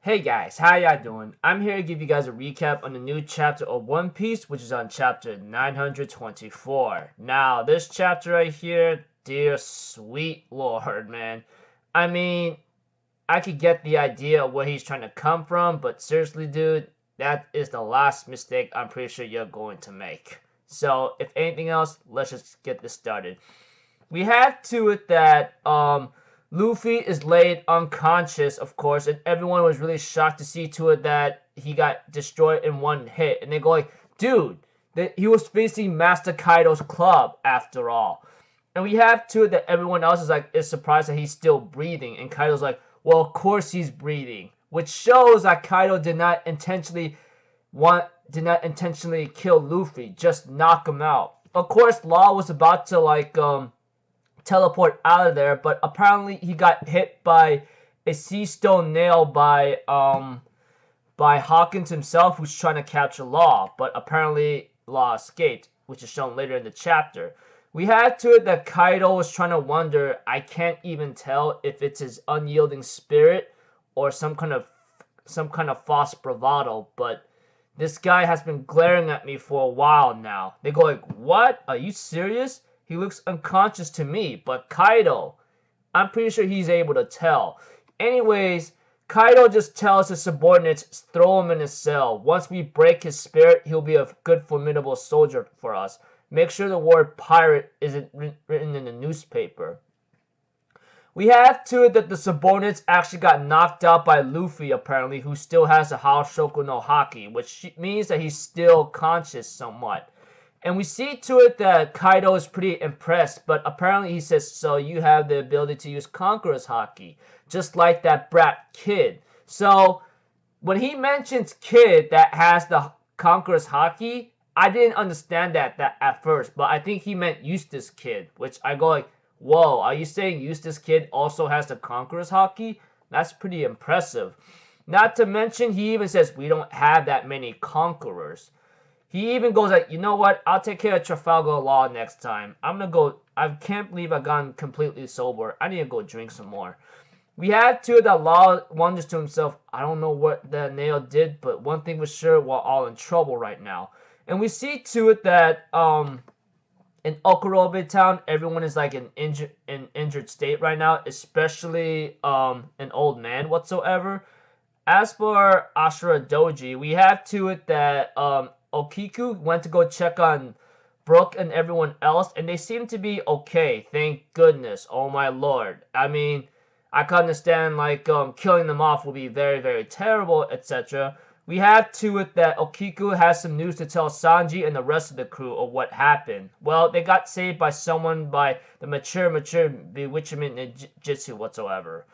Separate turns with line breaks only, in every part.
Hey guys, how y'all doing? I'm here to give you guys a recap on the new chapter of One Piece, which is on chapter 924. Now, this chapter right here, dear sweet lord, man. I mean, I could get the idea of where he's trying to come from, but seriously, dude, that is the last mistake I'm pretty sure you're going to make. So, if anything else, let's just get this started. We have to it that Luffy is laid unconscious, of course, and everyone was really shocked to see to it that he got destroyed in one hit. And they go like, dude, he was facing Master Kaido's club after all. And we have to it that everyone else is surprised that he's still breathing. And Kaido's like, well, of course he's breathing, which shows that Kaido did not intentionally kill Luffy, just knock him out. Of course, Law was about to teleport out of there, but apparently he got hit by a sea stone nail by Hawkins himself, who's trying to capture Law, but apparently Law escaped, which is shown later in the chapter. We had to it that Kaido was trying to wonder, I can't even tell if it's his unyielding spirit or some kind of false bravado, but this guy has been glaring at me for a while now. They go like, what? Are you serious? He looks unconscious to me, but Kaido, I'm pretty sure he's able to tell. Anyways, Kaido just tells his subordinates, throw him in a cell. Once we break his spirit, he'll be a good, formidable soldier for us. Make sure the word pirate isn't written in the newspaper. We have to it that the subordinates actually got knocked out by Luffy, apparently, who still has the Haoshoku no Haki, which means that he's still conscious somewhat. And we see to it that Kaido is pretty impressed, but apparently he says, so you have the ability to use Conqueror's Haki, just like that brat Kid. So when he mentions Kid that has the Conqueror's Haki, I didn't understand that at first, but I think he meant Eustace Kid, which I go like, whoa, are you saying Eustace Kid also has the Conqueror's Haki? That's pretty impressive. Not to mention, he even says we don't have that many Conquerors. He even goes like, you know what? I'll take care of Trafalgar Law next time. I'm gonna go. I can't believe I've gone completely sober. I need to go drink some more. We had to that Law wonders to himself, I don't know what that nail did, but one thing was sure, we're all in trouble right now. And we see to it that in Okurobe Town, everyone is like in injured state right now, especially an old man whatsoever. As for Ashura Doji, we have to it that Okiku went to go check on Brook and everyone else, and they seem to be okay. Thank goodness. Oh my lord. I mean, I can understand killing them off will be very, very terrible, etc. We have to it that Okiku has some news to tell Sanji and the rest of the crew of what happened. Well, they got saved by someone by the mature bewitchment ninjutsu whatsoever.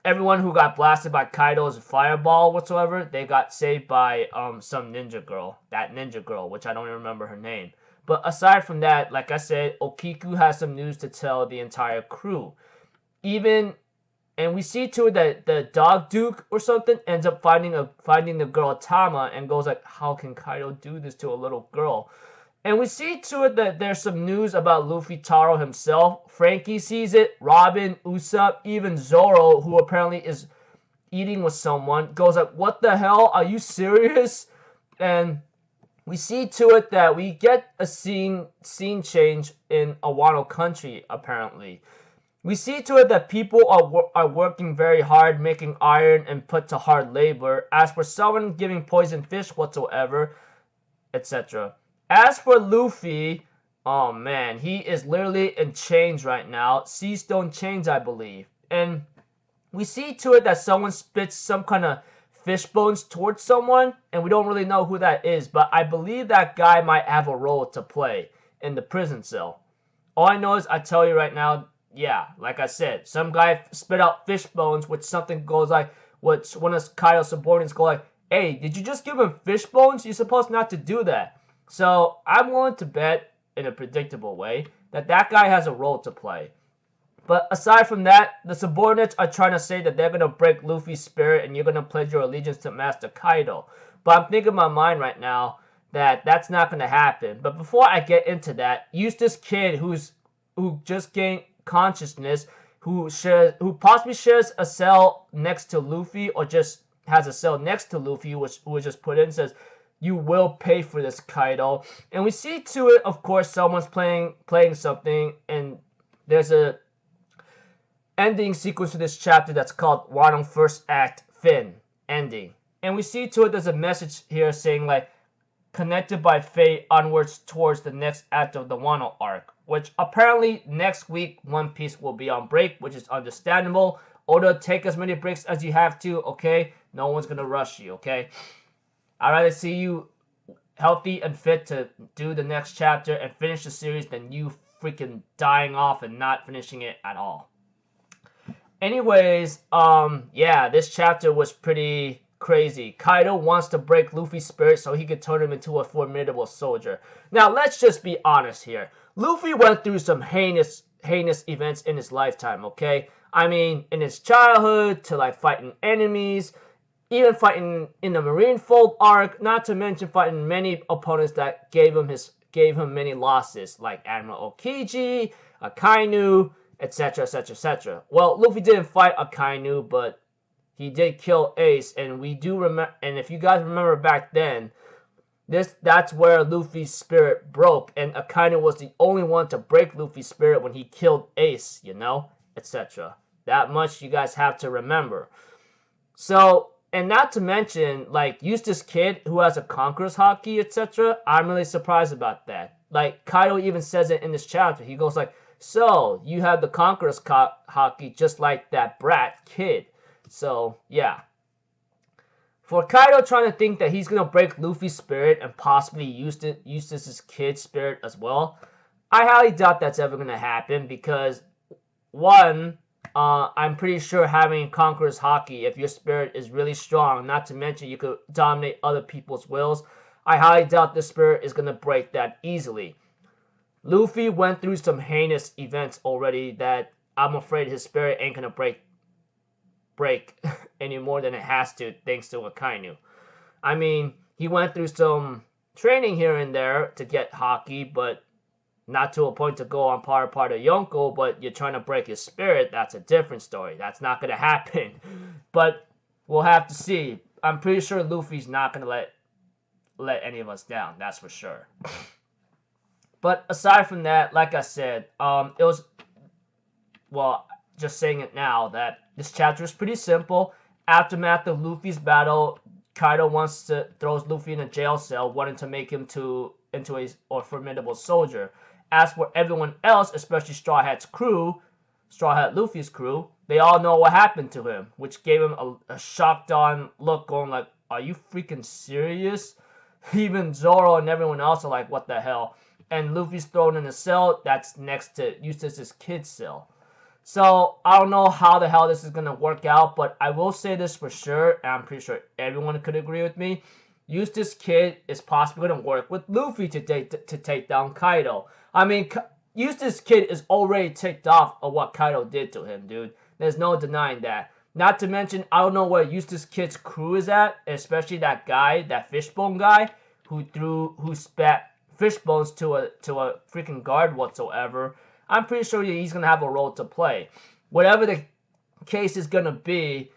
Everyone who got blasted by Kaido's fireball whatsoever, they got saved by some ninja girl. That ninja girl, which I don't even remember her name. But aside from that, like I said, Okiku has some news to tell the entire crew. And we see to it that the dog Duke or something ends up finding the girl Tama and goes like, how can Kaido do this to a little girl? And we see to it that there's some news about Luffy Taro himself. Frankie sees it, Robin, Usopp, even Zoro, who apparently is eating with someone, goes like, what the hell? Are you serious? And we see to it that we get a scene change in Awano country, apparently. We see to it that people are working very hard, making iron and put to hard labor. As for someone giving poison fish whatsoever, etc. As for Luffy, oh man, he is literally in chains right now. Sea stone chains, I believe. And we see to it that someone spits some kind of fish bones towards someone, and we don't really know who that is, but I believe that guy might have a role to play in the prison cell. All I know is, I tell you right now, yeah, like I said, some guy spit out fish bones, which something goes like, which one of Kaido's subordinates go like, hey, did you just give him fish bones? You're supposed not to do that. So I'm willing to bet, in a predictable way, that guy has a role to play. But aside from that, the subordinates are trying to say that they're going to break Luffy's spirit and you're going to pledge your allegiance to Master Kaido. But I'm thinking in my mind right now that that's not going to happen. But before I get into that, Eustace Kid, who just gained consciousness, who possibly shares a cell next to Luffy, or just has a cell next to Luffy, which was just put in, says, "You will pay for this, Kaido." And we see to it, of course, someone's playing something, and there's a ending sequence to this chapter that's called Wano First Act Fin Ending. And we see to it there's a message here saying, like, connected by fate onwards towards the next act of the Wano arc, which apparently next week One Piece will be on break, which is understandable. Oda, take as many breaks as you have to, okay? No one's gonna rush you, okay? I'd rather see you healthy and fit to do the next chapter and finish the series than you freaking dying off and not finishing it at all. Anyways, yeah, this chapter was pretty crazy. Kaido wants to break Luffy's spirit so he could turn him into a formidable soldier. Now, let's just be honest here. Luffy went through some heinous events in his lifetime, okay? I mean, in his childhood, to like fighting enemies, even fighting in the Marineford arc, not to mention fighting many opponents that gave him many losses, like Admiral Okiji, Akainu, etc., etc., etc. Well, Luffy didn't fight Akainu, but he did kill Ace, and we do remember. And if you guys remember back then, that's where Luffy's spirit broke, and Akainu was the only one to break Luffy's spirit when he killed Ace, you know, etc. That much you guys have to remember. So, and not to mention, like, Eustace Kid, who has a Conqueror's Haki, etc. I'm really surprised about that. Like, Kaido even says it in this chapter. He goes like, "So, you have the Conqueror's Haki just like that brat kid." So, yeah. For Kaido trying to think that he's going to break Luffy's spirit and possibly Eustace's kid's spirit as well, I highly doubt that's ever going to happen because, one, I'm pretty sure having Conqueror's Haki, if your spirit is really strong, not to mention you could dominate other people's wills, I highly doubt this spirit is going to break that easily. Luffy went through some heinous events already that I'm afraid his spirit ain't going to break any more than it has to, thanks to Akainu. I mean, he went through some training here and there to get Haki, but not to a point to go on par of Yonko, but you're trying to break his spirit, that's a different story. That's not going to happen. But we'll have to see. I'm pretty sure Luffy's not going to let any of us down, that's for sure. But aside from that, like I said, it was, well, just saying it now, that this chapter is pretty simple. Aftermath of Luffy's battle, Kaido throws Luffy in a jail cell, wanting to make him into a formidable soldier. As for everyone else, especially Straw Hat Luffy's crew, they all know what happened to him, which gave him a shocked on look, going like, "Are you freaking serious?" Even Zoro and everyone else are like, "What the hell?" And Luffy's thrown in a cell that's next to Eustace's kid's cell. So, I don't know how the hell this is going to work out, but I will say this for sure, and I'm pretty sure everyone could agree with me. Eustace Kid is possibly going to work with Luffy to take down Kaido. I mean, Eustace Kid is already ticked off of what Kaido did to him, dude. There's no denying that. Not to mention, I don't know where Eustace Kid's crew is at, especially that guy, that fishbone guy, who spat fishbones to a freaking guard whatsoever. I'm pretty sure he's going to have a role to play. Whatever the case is going to be,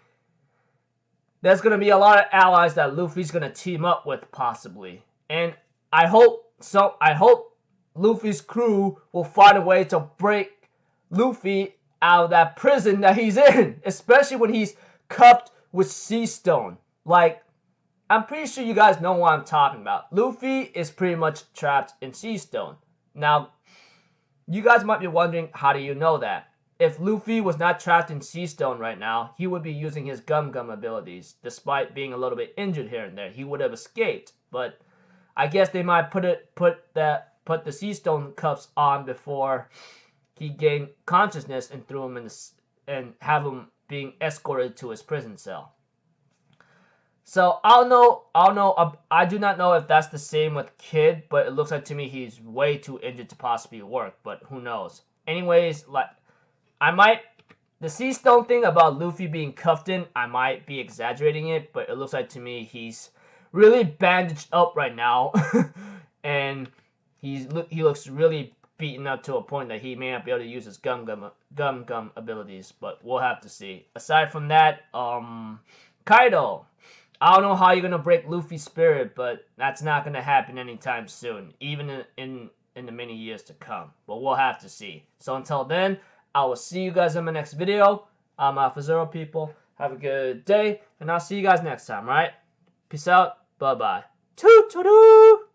there's going to be a lot of allies that Luffy's going to team up with, possibly. And I hope Luffy's crew will find a way to break Luffy out of that prison that he's in. Especially when he's cuffed with Sea Stone. Like, I'm pretty sure you guys know what I'm talking about. Luffy is pretty much trapped in Sea Stone. Now, you guys might be wondering, how do you know that? If Luffy was not trapped in Sea Stone right now, he would be using his Gum abilities. Despite being a little bit injured here and there, he would have escaped. But I guess they might put the Sea Stone cuffs on before he gained consciousness and threw him and have him being escorted to his prison cell. So I do not know if that's the same with Kid, but it looks like to me he's way too injured to possibly work, but who knows. Anyways, like, the Sea Stone thing about Luffy being cuffed in, I might be exaggerating it, but it looks like to me he's really bandaged up right now. And he looks really beaten up to a point that he may not be able to use his Gum gum abilities, but we'll have to see. Aside from that, Kaido. I don't know how you're gonna break Luffy's spirit, but that's not gonna happen anytime soon, even in the many years to come. But we'll have to see. So until then, I will see you guys in my next video. I'm AlphaZero, people. Have a good day, and I'll see you guys next time, right? Peace out. Bye-bye. Toot-toot-toot!